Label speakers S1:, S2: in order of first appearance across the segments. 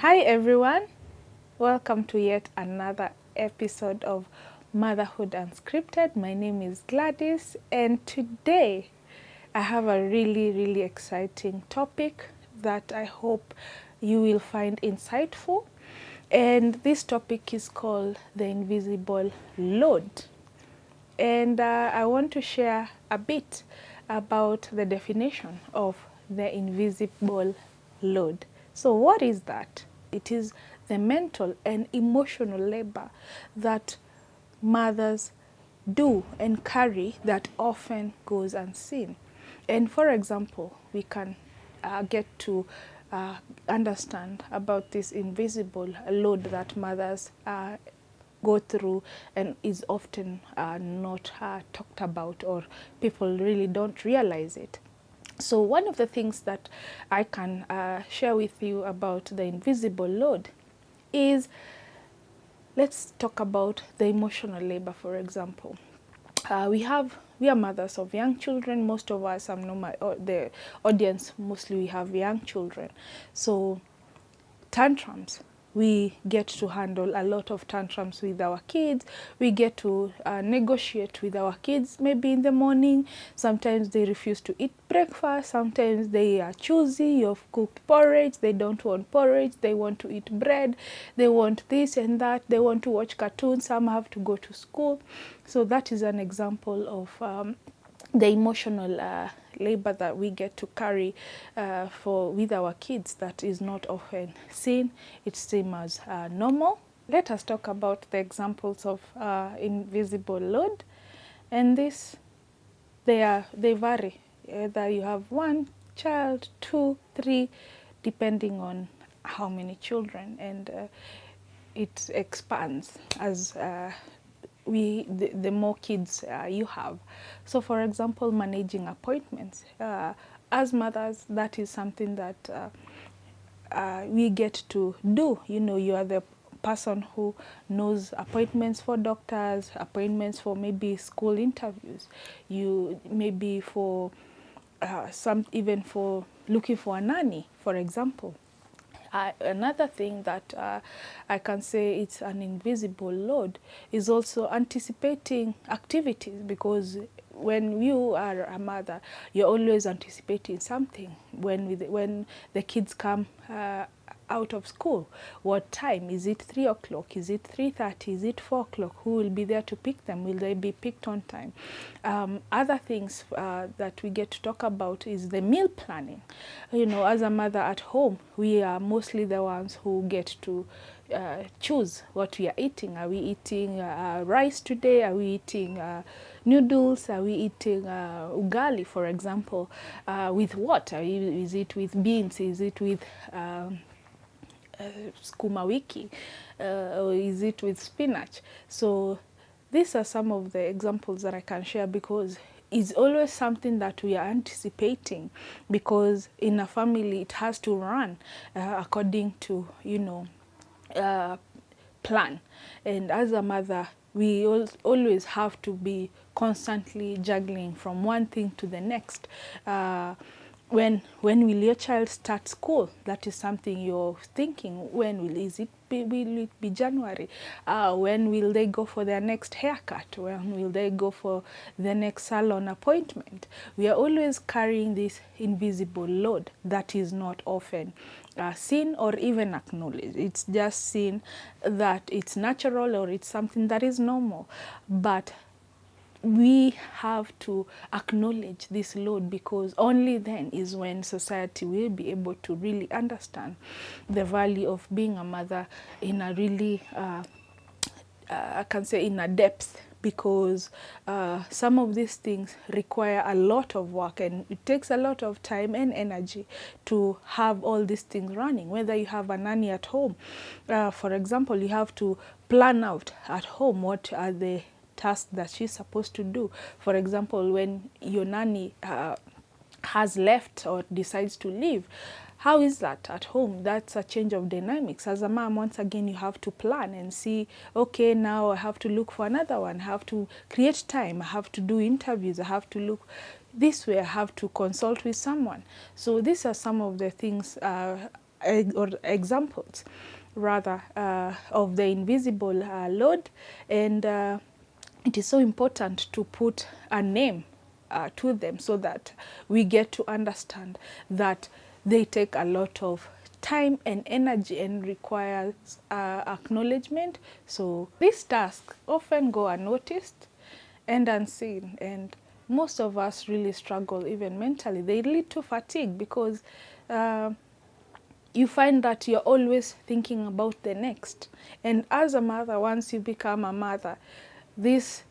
S1: Hi everyone, welcome to yet another episode of Motherhood Unscripted. My name is Gladys and today I have a really exciting topic that I hope you will find insightful. And this topic is called the invisible load. And I want to share a bit about the definition of the invisible load. So what is that? It is the mental and emotional labor that mothers do and carry that often goes unseen. And for example, we can get to understand about this invisible load that mothers go through and is often not talked about, or people really don't realize it. So one of the things that I can share with you about the invisible load is, let's talk about the emotional labor, for example. We are mothers of young children. Most of us, the audience, mostly we have young children. So tantrums, we get to handle a lot of tantrums with our kids. We get to negotiate with our kids maybe in the morning. Sometimes they refuse to eat breakfast. Sometimes they are choosy. You've cooked porridge, they don't want porridge. They want to eat bread. They want this and that. They want to watch cartoons. Some have to go to school. So that is an example of the emotional labor that we get to carry with our kids that is not often seen. It's seen as normal. Let us talk about the examples of invisible load, and they vary. Either you have one child, two, three, depending on how many children, and it expands as the more kids you have. So for example, managing appointments. As mothers, that is something that we get to do. You know, you are the person who knows appointments for doctors, appointments for maybe school interviews, you maybe for even for looking for a nanny, for example. Another thing that I can say it's an invisible load is also anticipating activities, because when you are a mother, you're always anticipating something. When the kids come out of school, what time? Is it 3 o'clock? Is it 3:30? Is it 4 o'clock? Who will be there to pick them? Will they be picked on time? Other things that we get to talk about is the meal planning. You know, as a mother at home, we are mostly the ones who get to choose what we are eating. Are we eating rice today? Are we eating noodles? Are we eating ugali, for example? With what? Is it with beans? Is it with skuma wiki, or is it with spinach? So these are some of the examples that I can share, because it's always something that we are anticipating, because in a family it has to run according to, you know, plan. And as a mother, we always have to be constantly juggling from one thing to the next. When will your child start school? That is something you're thinking. When will it be January? When will they go for their next haircut? When will they go for the next salon appointment? We are always carrying this invisible load that is not often seen or even acknowledged. It's just seen that it's natural or it's something that is normal. But we have to acknowledge this load, because only then is when society will be able to really understand the value of being a mother in a really, I can say, in a depth, because some of these things require a lot of work, and it takes a lot of time and energy to have all these things running. Whether you have a nanny at home, for example, you have to plan out at home what are the task that she's supposed to do. For example, when your nanny has left or decides to leave, how is that at home? That's a change of dynamics. As a mom, once again, you have to plan and see, okay, now I have to look for another one. I have to create time. I have to do interviews. I have to look this way. I have to consult with someone. So these are some of the things or examples rather of the invisible load, and it is so important to put a name to them so that we get to understand that they take a lot of time and energy and requires acknowledgement. So these tasks often go unnoticed and unseen, and most of us really struggle even mentally. They lead to fatigue because you find that you're always thinking about the next. And as a mother, once you become a mother, this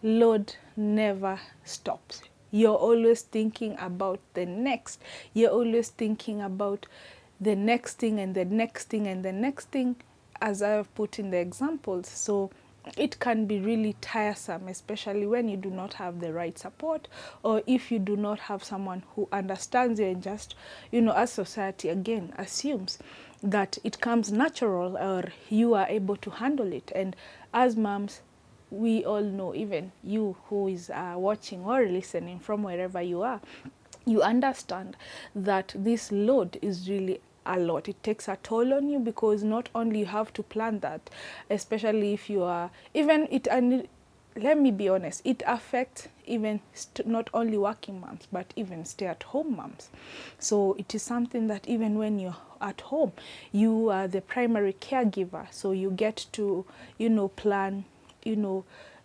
S1: load never stops. You're always thinking about the next. You're always thinking about the next thing and the next thing and the next thing, as I've put in the examples. So it can be really tiresome, especially when you do not have the right support, or if you do not have someone who understands you, and just, as society again assumes that it comes natural or you are able to handle it. And as moms, we all know, even you who is watching or listening from wherever you are, you understand that this load is really a lot. It takes a toll on you because not only you have to plan that, especially if you are, even it, and let me be honest, it affects even not only working moms, but even stay-at-home moms. So it is something that even when you're at home, you are the primary caregiver. So you get to, plan,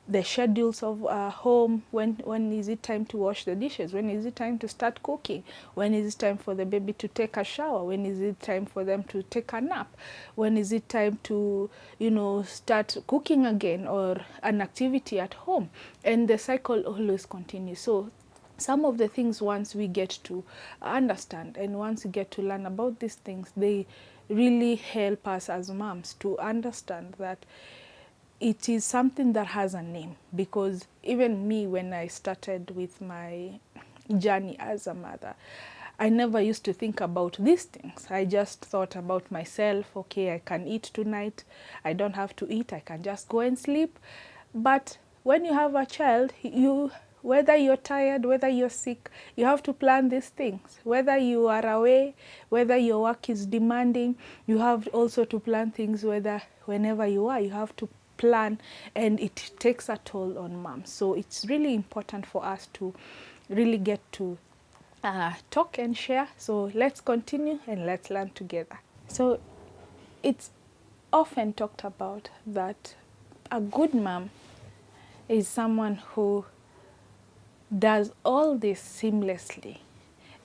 S1: the schedules of home. When is it time to wash the dishes? When is it time to start cooking? When is it time for the baby to take a shower? When is it time for them to take a nap? When is it time to, start cooking again or an activity at home? And the cycle always continues. So some of the things, once we get to understand and once we get to learn about these things, they really help us as moms to understand that it is something that has a name. Because even me, when I started with my journey as a mother, I never used to think about these things. I just thought about myself. Okay, I can eat tonight. I don't have to eat. I can just go and sleep. But when you have a child, whether you're tired, whether you're sick, you have to plan these things. Whether you are away, whether your work is demanding, you have also to plan things. Whenever you are, you have to plan, and it takes a toll on moms. So it's really important for us to really get to talk and share. So let's continue and let's learn together. So it's often talked about that a good mom is someone who does all this seamlessly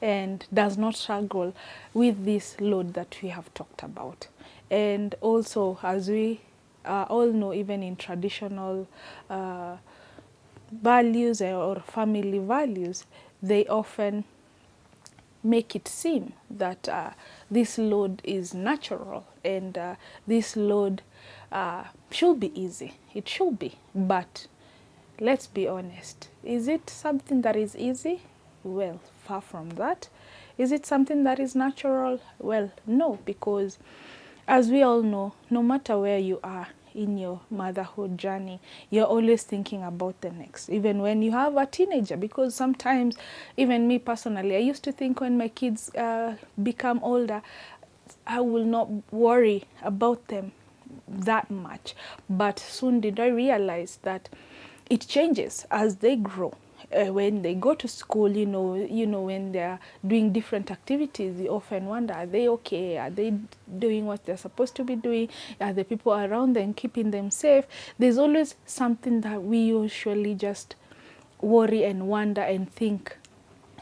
S1: and does not struggle with this load that we have talked about. And also, as we all know, even in traditional values or family values, they often make it seem that this load is natural and this load should be easy. It should be, but let's be honest. Is it something that is easy? Well, far from that. Is it something that is natural? Well, no, because as we all know, no matter where you are in your motherhood journey, you're always thinking about the next, even when you have a teenager. Because sometimes, even me personally, I used to think when my kids become older, I will not worry about them that much. But soon did I realize that it changes as they grow. When they go to school, when they're doing different activities, you often wonder, are they okay? Are they doing what they're supposed to be doing? Are the people around them keeping them safe? There's always something that we usually just worry and wonder and think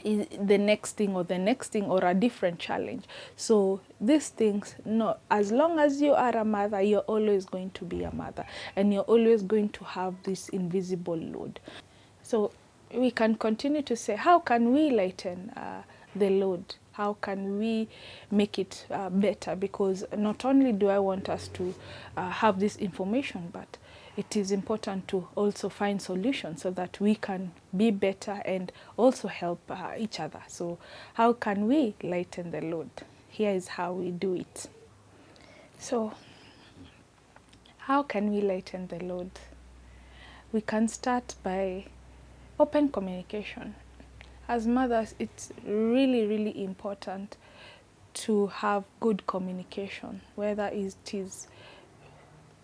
S1: is the next thing or a different challenge. So these things, no, as long as you are a mother, you're always going to be a mother, and you're always going to have this invisible load. So we can continue to say, how can we lighten the load? How can we make it better? Because not only do I want us to have this information, but it is important to also find solutions so that we can be better and also help each other. So how can we lighten the load? Here is how we do it. So how can we lighten the load? We can start by open communication. As mothers, it's really, really important to have good communication, whether it is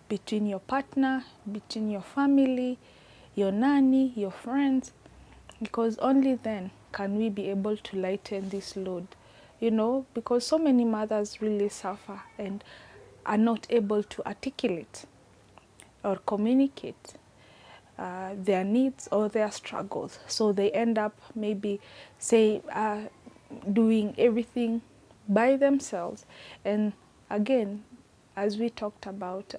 S1: between your partner, between your family, your nanny, your friends, because only then can we be able to lighten this load. Because so many mothers really suffer and are not able to articulate or communicate their needs or their struggles. So they end up maybe doing everything by themselves. And again, as we talked about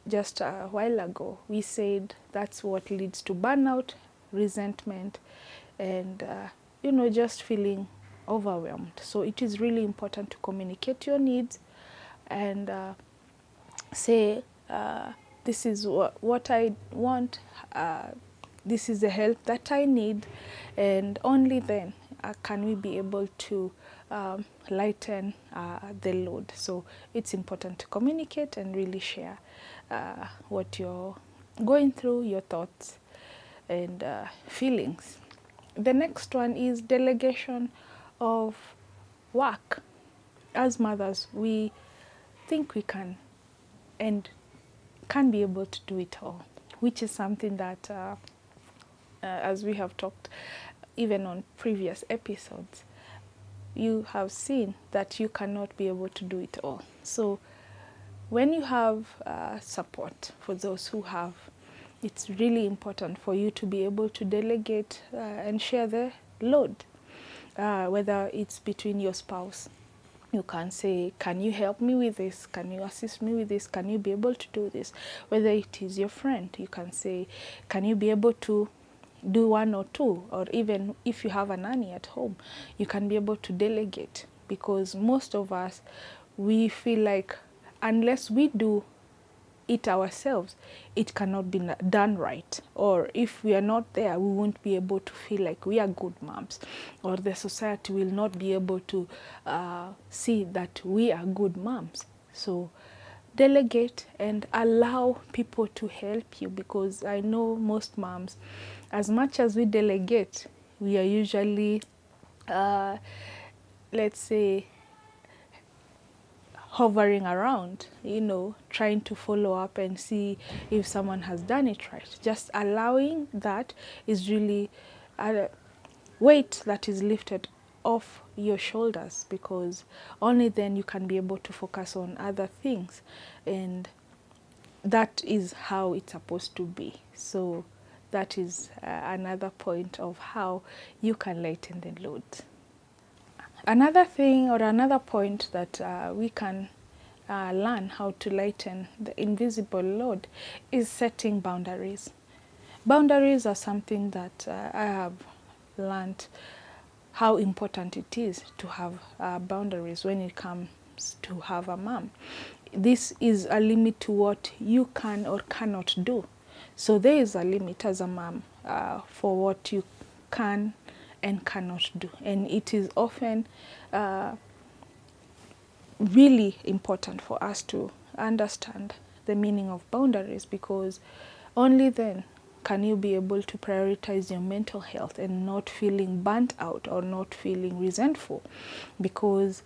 S1: just a while ago, we said that's what leads to burnout, resentment, and just feeling overwhelmed. So it is really important to communicate your needs and say, this is what I want, this is the help that I need, and only then can we be able to lighten the load. So it's important to communicate and really share what you're going through, your thoughts and feelings. The next one is delegation of work. As mothers, we think we can and can be able to do it all, which is something that, as we have talked even on previous episodes, you have seen that you cannot be able to do it all. So when you have support for those who have, it's really important for you to be able to delegate and share the load, whether it's between your spouse. You can say, can you help me with this? Can you assist me with this? Can you be able to do this? Whether it is your friend, you can say, can you be able to do one or two? Or even if you have a nanny at home, you can be able to delegate. Because most of us, we feel like unless we do it ourselves, it cannot be done right. Or if we are not there, we won't be able to feel like we are good moms, or the society will not be able to see that we are good moms. So delegate and allow people to help you, because I know most moms, as much as we delegate, we are usually, let's say, hovering around, trying to follow up and see if someone has done it right. Just allowing that is really a weight that is lifted off your shoulders, because only then you can be able to focus on other things, and that is how it's supposed to be. So that is another point of how you can lighten the load. Another thing, or another point that we can learn how to lighten the invisible load is setting boundaries. Boundaries are something that I have learned how important it is to have boundaries when it comes to have a mom. This is a limit to what you can or cannot do. So there is a limit as a mom for what you can and cannot do. And it is often really important for us to understand the meaning of boundaries, because only then can you be able to prioritize your mental health and not feeling burnt out or not feeling resentful. Because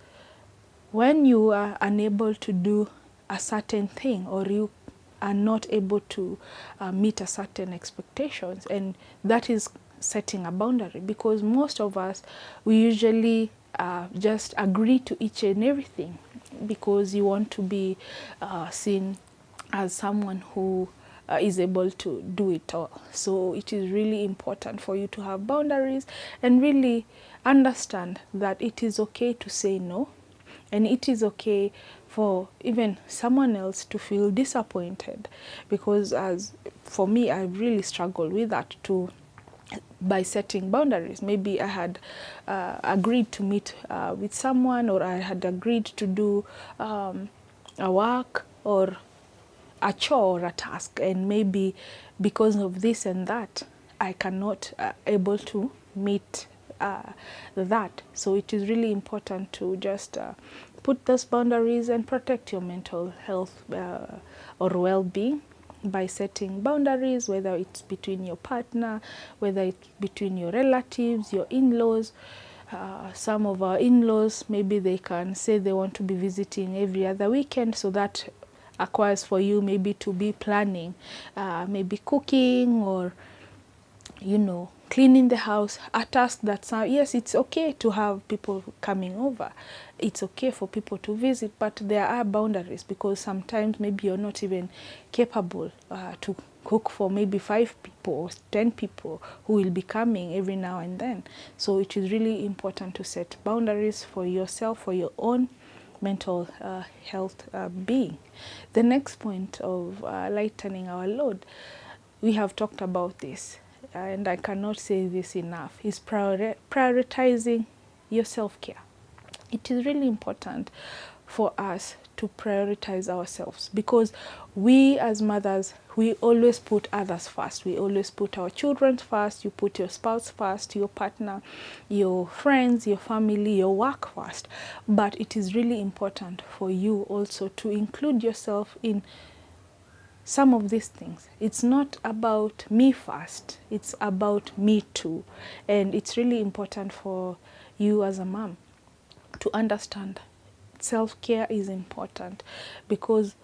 S1: when you are unable to do a certain thing, or you are not able to meet a certain expectations, and that is setting a boundary, because most of us, we usually just agree to each and everything, because you want to be seen as someone who is able to do it all. So it is really important for you to have boundaries and really understand that it is okay to say no, and it is okay for even someone else to feel disappointed, because as for me, I really struggled with that too. By setting boundaries, maybe I had agreed to meet with someone, or I had agreed to do a work or a chore or a task, and maybe because of this and that, I cannot able to meet that. So it is really important to just put those boundaries and protect your mental health or well-being by setting boundaries, whether it's between your partner, whether it's between your relatives, your in-laws, Some of our in-laws, maybe they can say they want to be visiting every other weekend, so that requires for you maybe to be planning, maybe cooking or cleaning the house, a task that yes, it's okay to have people coming over, it's okay for people to visit, but there are boundaries, because sometimes maybe you're not even capable to cook for maybe 5 people or 10 people who will be coming every now and then. So it is really important to set boundaries for yourself, for your own mental health being. The next point of lightening our load, we have talked about this, and I cannot say this enough, is prioritizing your self-care. It is really important for us to prioritize ourselves, because we as mothers, we always put others first. We always put our children first. You put your spouse first, your partner, your friends, your family, your work first. But it is really important for you also to include yourself in some of these things. It's not about me first, it's about me too. And it's really important for you as a mom to understand self-care is important, because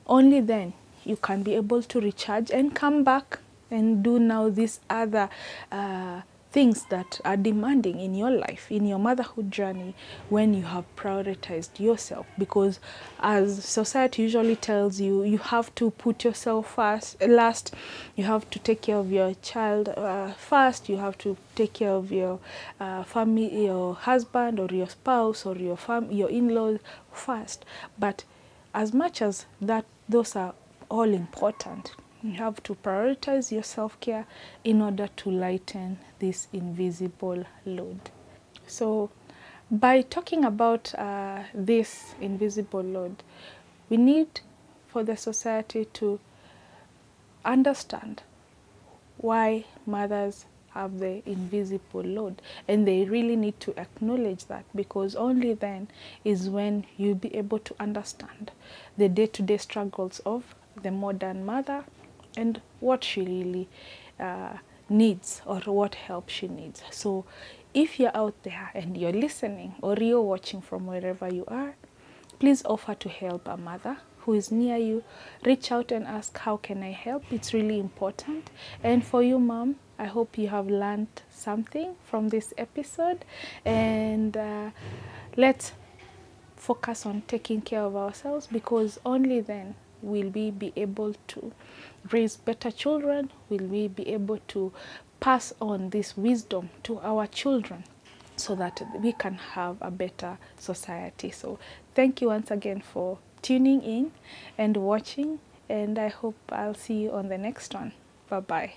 S1: only then you can be able to recharge and come back and do now these other things that are demanding in your life, in your motherhood journey, when you have prioritized yourself. Because as society usually tells you, you have to put yourself last, you have to take care of your child first, you have to take care of your family, your husband or your spouse or your in-laws first. But as much as that, those are all important, you have to prioritize your self-care in order to lighten this invisible load. So by talking about this invisible load, we need for the society to understand why mothers have the invisible load, and they really need to acknowledge that, because only then is when you'll be able to understand the day-to-day struggles of the modern mother and what she really needs, or what help she needs. So if you're out there and you're listening, or you're watching from wherever you are, please offer to help a mother who is near you. Reach out and ask, how can I help? It's really important. And for you, mom, I hope you have learned something from this episode, and let's focus on taking care of ourselves, because only then will we be able to raise better children, will we be able to pass on this wisdom to our children, so that we can have a better society. So thank you once again for tuning in and watching, and I hope I'll see you on the next one. Bye-bye.